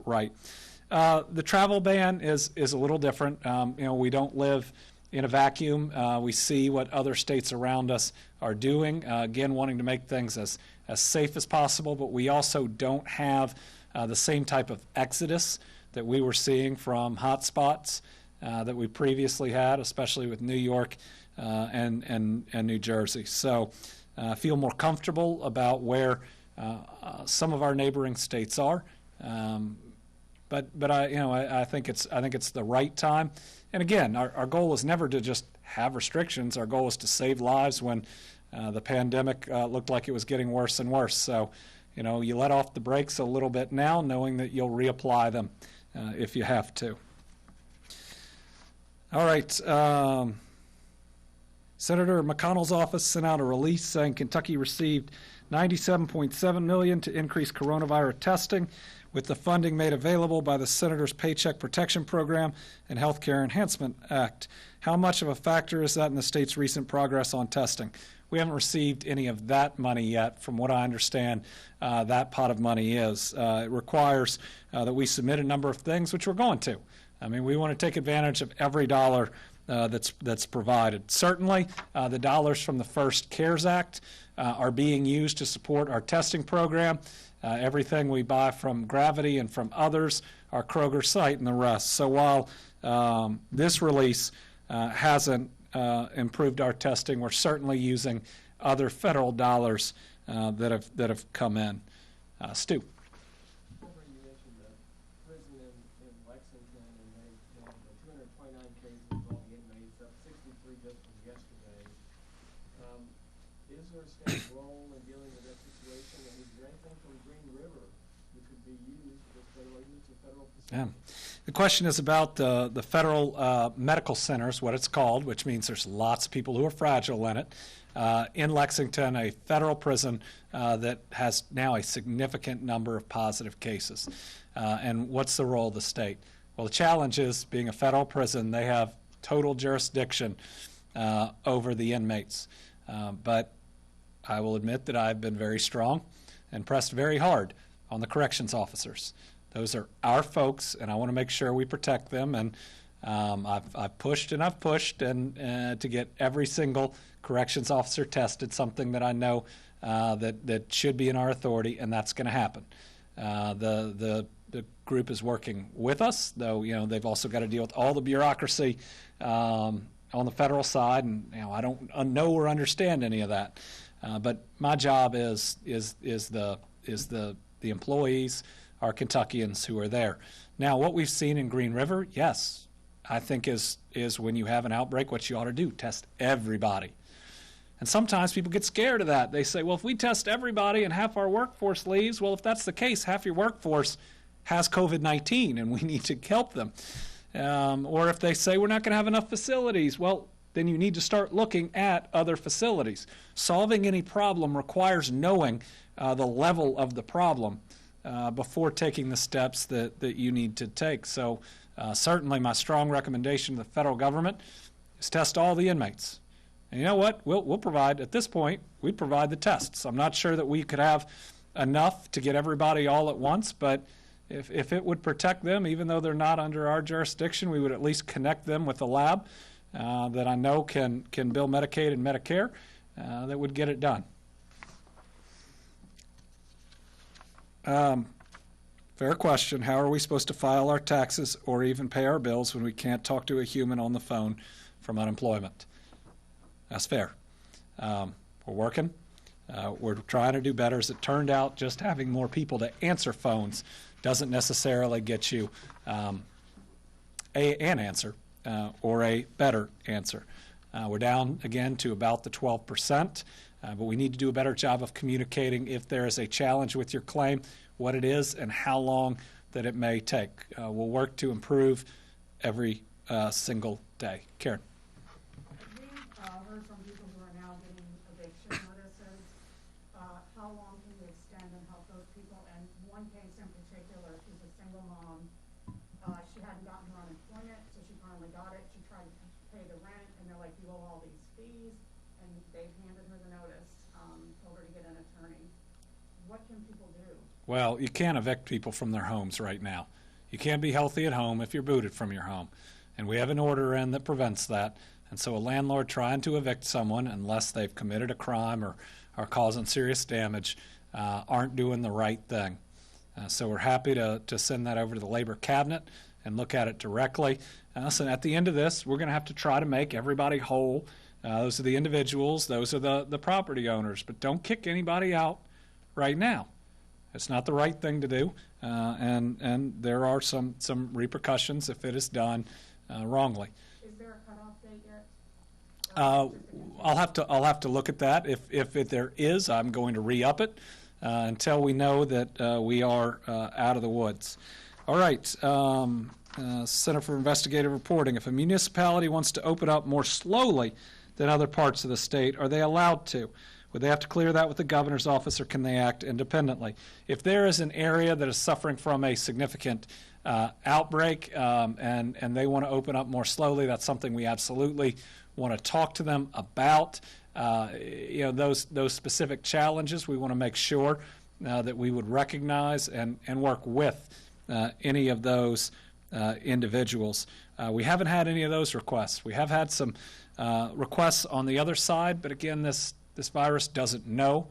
right. The travel ban is a little different. We don't live in a vacuum. We see what other states around us are doing, again, wanting to make things as safe as possible, but we also don't have the same type of exodus that we were seeing from hotspots that we previously had, especially with New York and New Jersey. So I feel more comfortable about where some of our neighboring states are. But I think it's the right time. And again, our goal is never to just have restrictions. Our goal is to save lives when the pandemic looked like it was getting worse and worse. So, you let off the brakes a little bit now, knowing that you'll reapply them if you have to. All right. Senator McConnell's office sent out a release saying Kentucky received $97.7 million to increase coronavirus testing, with the funding made available by the Senator's Paycheck Protection Program and Healthcare Enhancement Act. How much of a factor is that in the state's recent progress on testing? We haven't received any of that money yet. From what I understand, that pot of money is. It requires that we submit a number of things, which we're going to. I mean, we want to take advantage of every dollar that's provided. Certainly, the dollars from the first CARES Act are being used to support our testing program. Everything we buy from Gravity and from others, our Kroger site and the rest. So while this release hasn't improved our testing, we're certainly using other federal dollars that have come in. Stu. You mentioned the prison in Lexington, and they had 229 cases of all the inmates, up 63 just from yesterday. Is there a state's role in dealing with that situation, and is there anything from Green River that could be used as federal facility? Yeah. The question is about the federal medical centers, what it's called, which means there's lots of people who are fragile in it. In Lexington, a federal prison that has now a significant number of positive cases. And what's the role of the state? Well, the challenge is, being a federal prison, they have total jurisdiction over the inmates. But I will admit that I've been very strong and pressed very hard on the corrections officers. Those are our folks, and I want to make sure we protect them. And I've pushed and to get every single corrections officer tested, something that I know that should be in our authority, and that's going to happen. The group is working with us, though they've also got to deal with all the bureaucracy on the federal side, and I don't know or understand any of that. But my job is the employees, our Kentuckians who are there. Now, what we've seen in Green River, yes, I think is when you have an outbreak, what you ought to do, test everybody. And sometimes people get scared of that. They say, well, if we test everybody and half our workforce leaves, well, if that's the case, half your workforce has COVID-19 and we need to help them. Or if they say we're not going to have enough facilities, well, then you need to start looking at other facilities. Solving any problem requires knowing the level of the problem before taking the steps that you need to take. So certainly my strong recommendation to the federal government is test all the inmates. And you know what? We'll provide, at this point, we provide the tests. I'm not sure that we could have enough to get everybody all at once, but if it would protect them, even though they're not under our jurisdiction, we would at least connect them with a lab that I know can bill Medicaid and Medicare that would get it done. Fair question. How are we supposed to file our taxes or even pay our bills when we can't talk to a human on the phone from unemployment? That's fair. We're working. We're trying to do better. As it turned out, just having more people to answer phones doesn't necessarily get you an answer or a better answer. We're down again to about the 12%, but we need to do a better job of communicating if there is a challenge with your claim, what it is, and how long that it may take. We'll work to improve every single day. Karen. We've heard from people who are now getting eviction notices. How long can you extend and help those people? And one case in particular, she's a single mom. She hadn't gotten her unemployment, so she finally got it. She tried to pay the rent, and they're like, you owe all these fees. And they've handed her the notice, told her to get an attorney. What can people do? Well, you can't evict people from their homes right now. You can't be healthy at home if you're booted from your home. And we have an order in that prevents that. And so a landlord trying to evict someone, unless they've committed a crime or are causing serious damage, aren't doing the right thing. So we're happy to send that over to the Labor Cabinet and look at it directly. So at the end of this, we're going to have to try to make everybody whole. Those are the individuals. Those are the property owners. But don't kick anybody out right now. It's not the right thing to do, and there are some repercussions if it is done wrongly. Is there a cutoff date yet? I'll have to look at that. If there is, I'm going to re-up it until we know that we are out of the woods. All right, Center for Investigative Reporting. If a municipality wants to open up more slowly than other parts of the state, are they allowed to? Would they have to clear that with the governor's office, or can they act independently? If there is an area that is suffering from a significant outbreak and they want to open up more slowly, that's something we absolutely want to talk to them about. Those specific challenges, we want to make sure that we would recognize and work with any of those individuals. We haven't had any of those requests. We have had some requests on the other side, but again, this virus doesn't know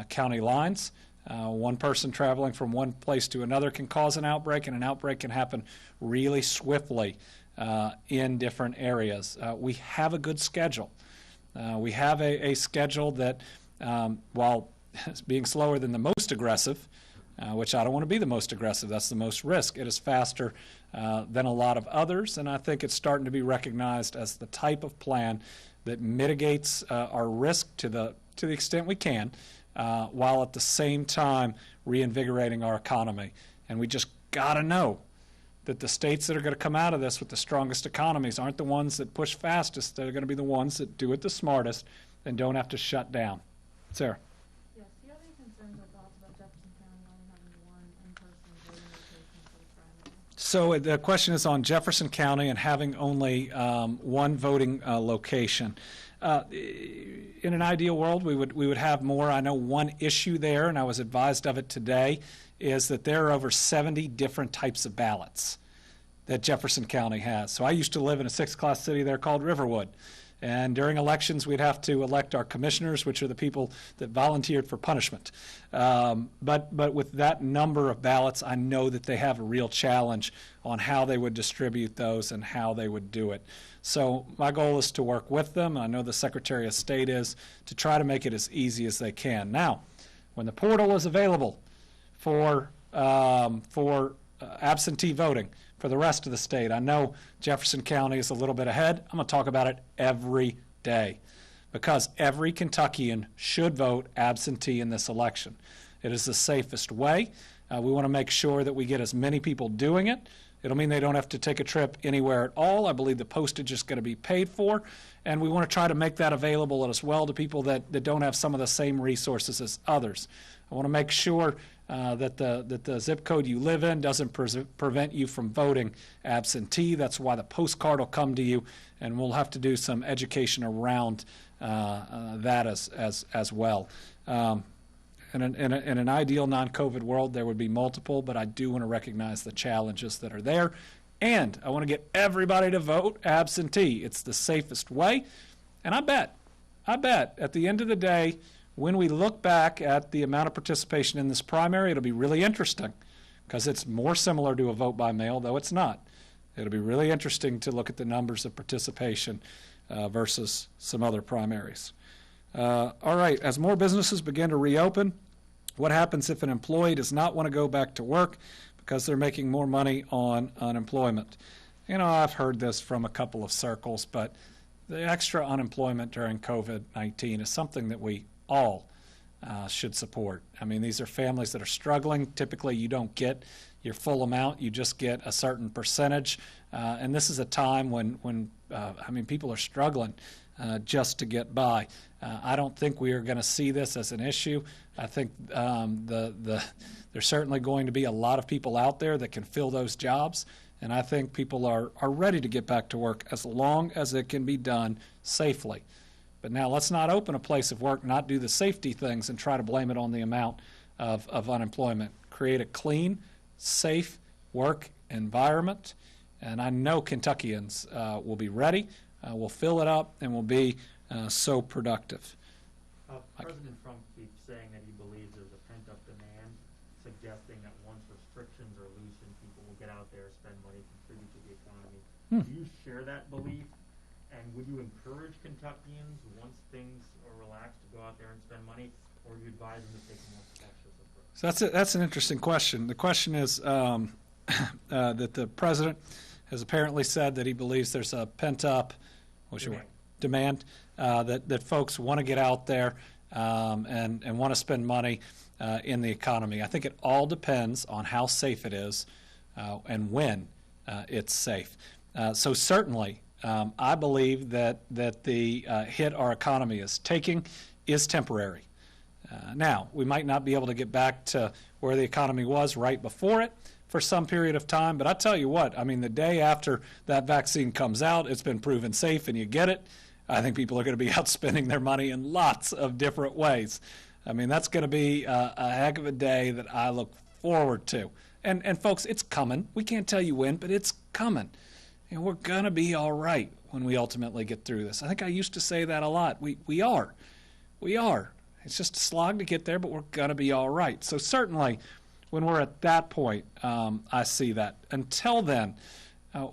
county lines. One person traveling from one place to another can cause an outbreak, and an outbreak can happen really swiftly in different areas. We have a good schedule. We have a schedule that, while being slower than the most aggressive, which I don't want to be the most aggressive, that's the most risk, it is faster than a lot of others, and I think it's starting to be recognized as the type of plan that mitigates our risk to the extent we can, while at the same time reinvigorating our economy. And we just got to know that the states that are going to come out of this with the strongest economies aren't the ones that push fastest. They're going to be the ones that do it the smartest and don't have to shut down. Sarah. Yes. Do you have any concerns or thoughts about Jefferson County only having one in-person voting location for the primary? So the question is on Jefferson County and having only one voting location. In an ideal world, we would have more. I know one issue there, and I was advised of it today, is that there are over 70 different types of ballots that Jefferson County has. So I used to live in a sixth-class city there called Riverwood. And during elections, we'd have to elect our commissioners, which are the people that volunteered for punishment. But with that number of ballots, I know that they have a real challenge on how they would distribute those and how they would do it. So my goal is to work with them. I know the Secretary of State is to try to make it as easy as they can. Now, when the portal is available for absentee voting for the rest of the state, I know Jefferson County is a little bit ahead. I'm going to talk about it every day because every Kentuckian should vote absentee in this election. It is the safest way. We want to make sure that we get as many people doing it. It'll mean they don't have to take a trip anywhere at all. I believe the postage is going to be paid for, and we want to try to make that available as well to people that don't have some of the same resources as others. I want to make sure that the zip code you live in doesn't prevent you from voting absentee. That's why the postcard will come to you, and we'll have to do some education around that as well. In an ideal non-COVID world, there would be multiple, but I do want to recognize the challenges that are there. And I want to get everybody to vote absentee. It's the safest way. And I bet at the end of the day, when we look back at the amount of participation in this primary, it'll be really interesting because it's more similar to a vote by mail, though it's not. It'll be really interesting to look at the numbers of participation versus some other primaries. All right, as more businesses begin to reopen, what happens if an employee does not want to go back to work because they're making more money on unemployment? You know, I've heard this from a couple of circles, but the extra unemployment during COVID-19 is something that we all should support. I mean, these are families that are struggling. Typically, you don't get your full amount. You just get a certain percentage. And this is a time when people are struggling just to get by. I don't think we are going to see this as an issue. I think there's certainly going to be a lot of people out there that can fill those jobs, and I think people are ready to get back to work as long as it can be done safely. But now let's not open a place of work, not do the safety things, and try to blame it on the amount of unemployment. Create a clean, safe work environment, and I know Kentuckians will be ready, will fill it up, and will be so productive. President Trump keeps saying that he believes there's a pent-up demand, suggesting that once restrictions are loosened, people will get out there, spend money, contribute to the economy. Do you share that belief? And would you encourage Kentuckians, once things are relaxed, to go out there and spend money, or do you advise them to take a more cautious approach? So that's an interesting question. The question is that the president has apparently said that he believes there's a pent-up demand that folks want to get out there and want to spend money in the economy. I think it all depends on how safe it is and when it's safe. So certainly, I believe that the hit our economy is taking is temporary. Now, we might not be able to get back to where the economy was right before it for some period of time, but I tell you what, I mean, the day after that vaccine comes out, it's been proven safe and you get it, I think people are going to be out spending their money in lots of different ways. I mean, that's going to be a heck of a day that I look forward to. And folks, it's coming. We can't tell you when, but it's coming. And we're going to be all right when we ultimately get through this. I think I used to say that a lot. We are. It's just a slog to get there, but we're going to be all right. So certainly, when we're at that point, I see that. Until then,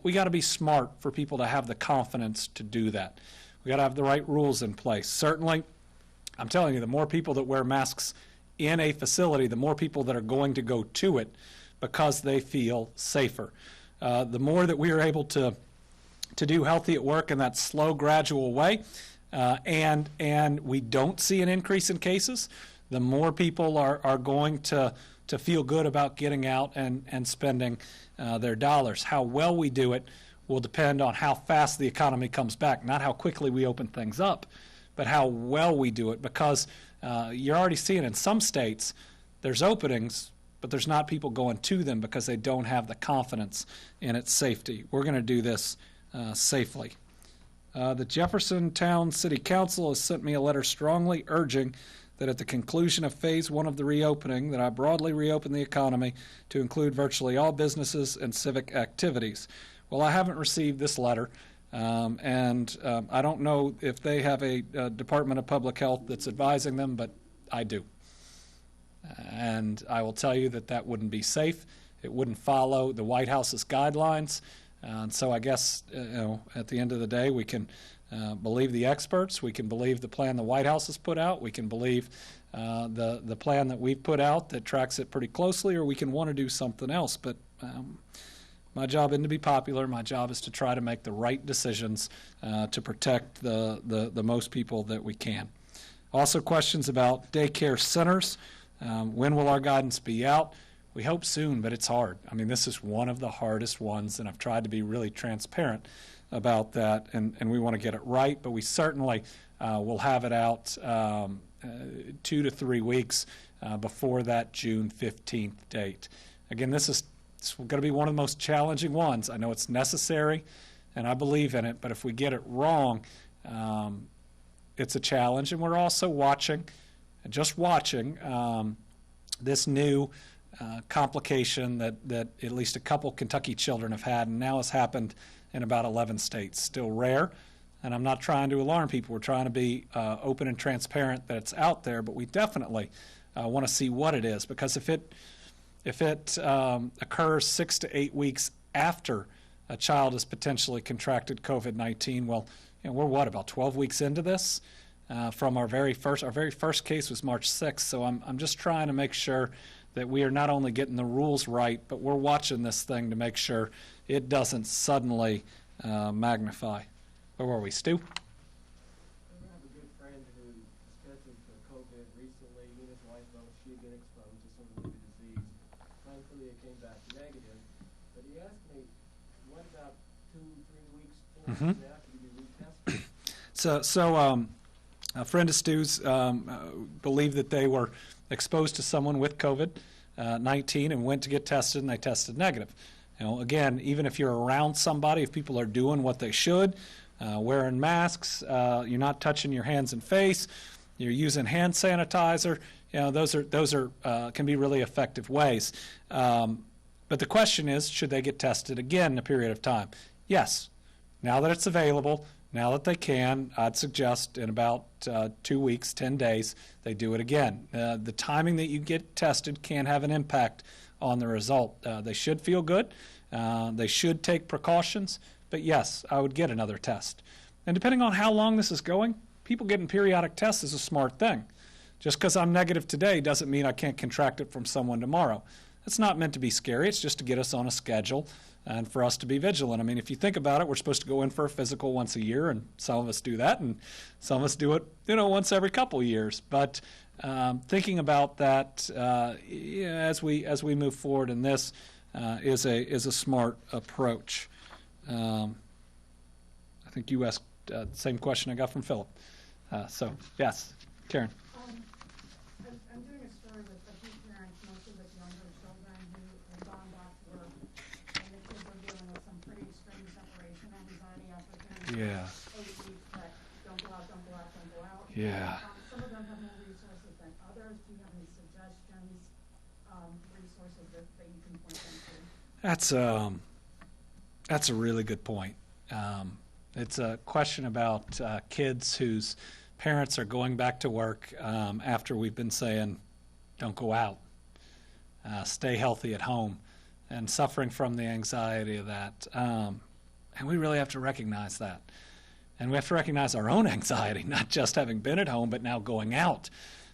we got to be smart for people to have the confidence to do that. We got to have the right rules in place. Certainly, I'm telling you, the more people that wear masks in a facility, the more people that are going to go to it because they feel safer. The more that we are able to do healthy at work in that slow, gradual way, and we don't see an increase in cases, the more people are going to feel good about getting out and spending their dollars. How well we do it will depend on how fast the economy comes back, not how quickly we open things up, but how well we do it, because you're already seeing in some states there's openings, but there's not people going to them because they don't have the confidence in its safety. We're going to do this safely. The Jeffersontown City Council has sent me a letter strongly urging that at the conclusion of Phase 1 of the reopening, that I broadly reopen the economy to include virtually all businesses and civic activities. Well, I haven't received this letter, and I don't know if they have a Department of Public Health that's advising them, but I do. And I will tell you that wouldn't be safe. It wouldn't follow the White House's guidelines. And so I guess, at the end of the day, we can believe the experts. We can believe the plan the White House has put out. We can believe the plan that we've put out that tracks it pretty closely, or we can want to do something else. But my job isn't to be popular. My job is to try to make the right decisions to protect the most people that we can. Also, questions about daycare centers. When will our guidance be out? We hope soon, but it's hard. I mean, this is one of the hardest ones, and I've tried to be really transparent about that, and we want to get it right, but we certainly will have it out 2 to 3 weeks before that June 15th date. Again, it's going to be one of the most challenging ones. I know it's necessary, and I believe in it, but if we get it wrong, it's a challenge, and we're also watching just watching this new complication that at least a couple Kentucky children have had, and now has happened in about 11 states. Still rare, and I'm not trying to alarm people. We're trying to be open and transparent that it's out there, but we definitely want to see what it is, because if it occurs 6 to 8 weeks after a child has potentially contracted COVID-19, well, we're what, about 12 weeks into this? From our very first case was March 6th, so I'm just trying to make sure that we are not only getting the rules right, but we're watching this thing to make sure it doesn't suddenly magnify. Where were we, Stu? I have a good friend who was tested for COVID recently. He and his wife both, she had been exposed to some of the disease. Thankfully, it came back negative. But he asked me, what about 2, 3 weeks, 4 weeks after you be retested? So a friend of Stu's believed that they were exposed to someone with COVID-19 and went to get tested, and they tested negative. Again, even if you're around somebody, if people are doing what they should, wearing masks, you're not touching your hands and face, you're using hand sanitizer, those are can be really effective ways. But the question is, should they get tested again in a period of time? Yes. Now that it's available, now that they can, I'd suggest in about 2 weeks, 10 days, they do it again. The timing that you get tested can have an impact on the result. They should feel good. They should take precautions. But yes, I would get another test. And depending on how long this is going, people getting periodic tests is a smart thing. Just because I'm negative today doesn't mean I can't contract it from someone tomorrow. It's not meant to be scary. It's just to get us on a schedule and for us to be vigilant. I mean, if you think about it, we're supposed to go in for a physical once a year, and some of us do that, and some of us do it, once every couple years. But thinking about that as we move forward in this is a smart approach. I think you asked the same question I got from Philip. So yes, Karen. I'm doing a story with a few parents, mostly with younger children who have gone back to work, and the kids are dealing with some pretty extreme separation anxiety after doing 8 weeks that don't go out, don't go out, don't go out. Yeah. Some of them have more resources than others. Do you have any suggestions, resources that you can point them to? That's a really good point. It's a question about kids whose parents are going back to work after we've been saying, don't go out, stay healthy at home, and suffering from the anxiety of that. And we really have to recognize that. And we have to recognize our own anxiety, not just having been at home, but now going out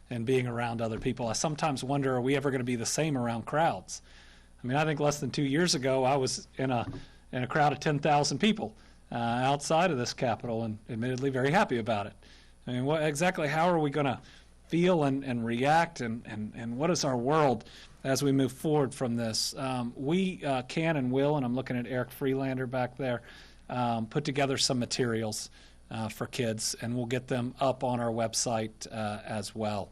and being around other people. I sometimes wonder, are we ever going to be the same around crowds? I mean, I think less than 2 years ago, I was in a crowd of 10,000 people outside of this Capitol, and admittedly very happy about it. I mean, how are we going to feel and react, and what is our world as we move forward from this? We can and will, and I'm looking at Eric Freelander back there, put together some materials for kids, and we'll get them up on our website as well.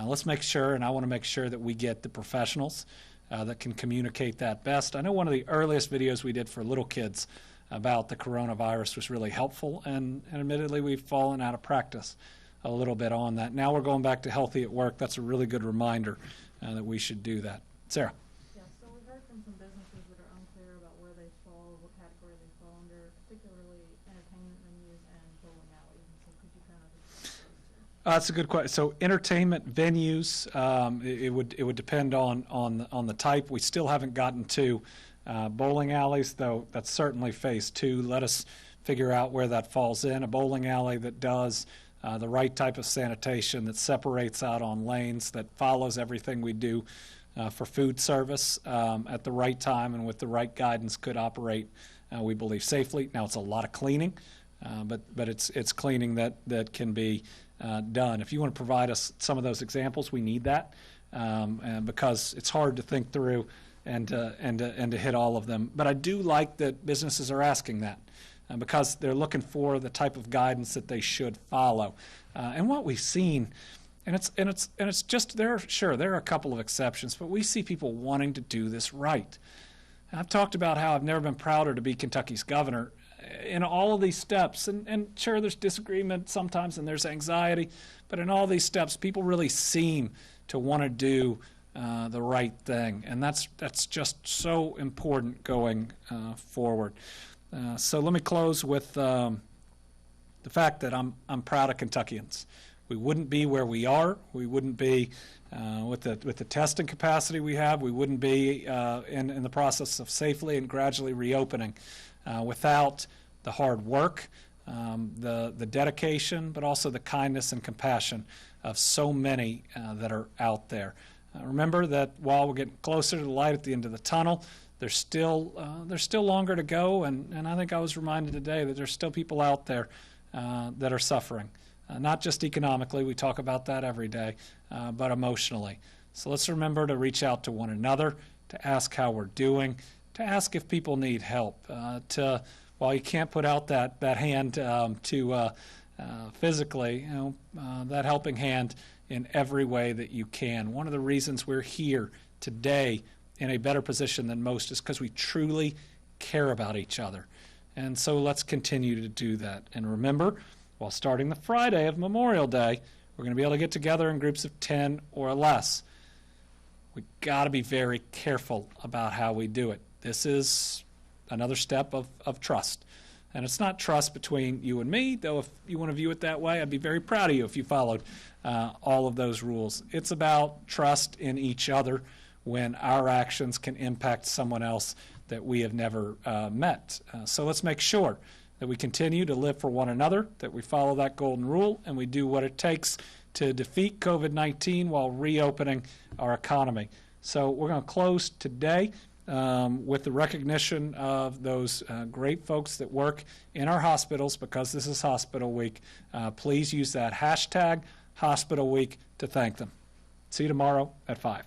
Let's make sure, and I want to make sure that we get the professionals that can communicate that best. I know one of the earliest videos we did for little kids about the coronavirus was really helpful, and admittedly we've fallen out of practice a little bit on that. Now we're going back to Healthy at Work. That's a really good reminder that we should do that. Sarah. Yeah, so we've heard from some businesses that are unclear about where they fall, what category they fall under, particularly entertainment venues and bowling alleys. So could you kind of explain those two? That's a good question. So entertainment venues, it would depend on the type. We still haven't gotten to bowling alleys, though that's certainly phase 2. Let us figure out where that falls in. A bowling alley that does the right type of sanitation, that separates out on lanes, that follows everything we do for food service at the right time and with the right guidance could operate, we believe, safely. Now, it's a lot of cleaning, but it's cleaning that can be done. If you want to provide us some of those examples, we need that, and because it's hard to think through and to hit all of them. But I do like that businesses are asking that because they're looking for the type of guidance that they should follow. And what we've seen, and it's just there are a couple of exceptions, but we see people wanting to do this right. And I've talked about how I've never been prouder to be Kentucky's governor, in all of these steps, and sure, there's disagreement sometimes and there's anxiety, but in all these steps, people really seem to want to do the right thing, and that's just so important going forward. So let me close with the fact that I'm proud of Kentuckians. We wouldn't be where we are. We wouldn't be with the testing capacity we have. We wouldn't be in the process of safely and gradually reopening without the hard work, the dedication, but also the kindness and compassion of so many that are out there. Remember that while we're getting closer to the light at the end of the tunnel, there's still longer to go, and I think I was reminded today that there's still people out there that are suffering, not just economically, we talk about that every day, but emotionally. So let's remember to reach out to one another, to ask how we're doing, to ask if people need help, while you can't put out that hand to physically, that helping hand in every way that you can. One of the reasons we're here today in a better position than most is because we truly care about each other. And so let's continue to do that. And remember, while starting the Friday of Memorial Day, we're going to be able to get together in groups of 10 or less. We've got to be very careful about how we do it. This is another step of trust. And it's not trust between you and me, though if you want to view it that way, I'd be very proud of you if you followed all of those rules. It's about trust in each other when our actions can impact someone else that we have never met. So let's make sure that we continue to live for one another, that we follow that golden rule, and we do what it takes to defeat COVID-19 while reopening our economy. So we're going to close today with the recognition of those great folks that work in our hospitals, because this is Hospital Week. Please use that hashtag Hospital Week to thank them. See you tomorrow at 5.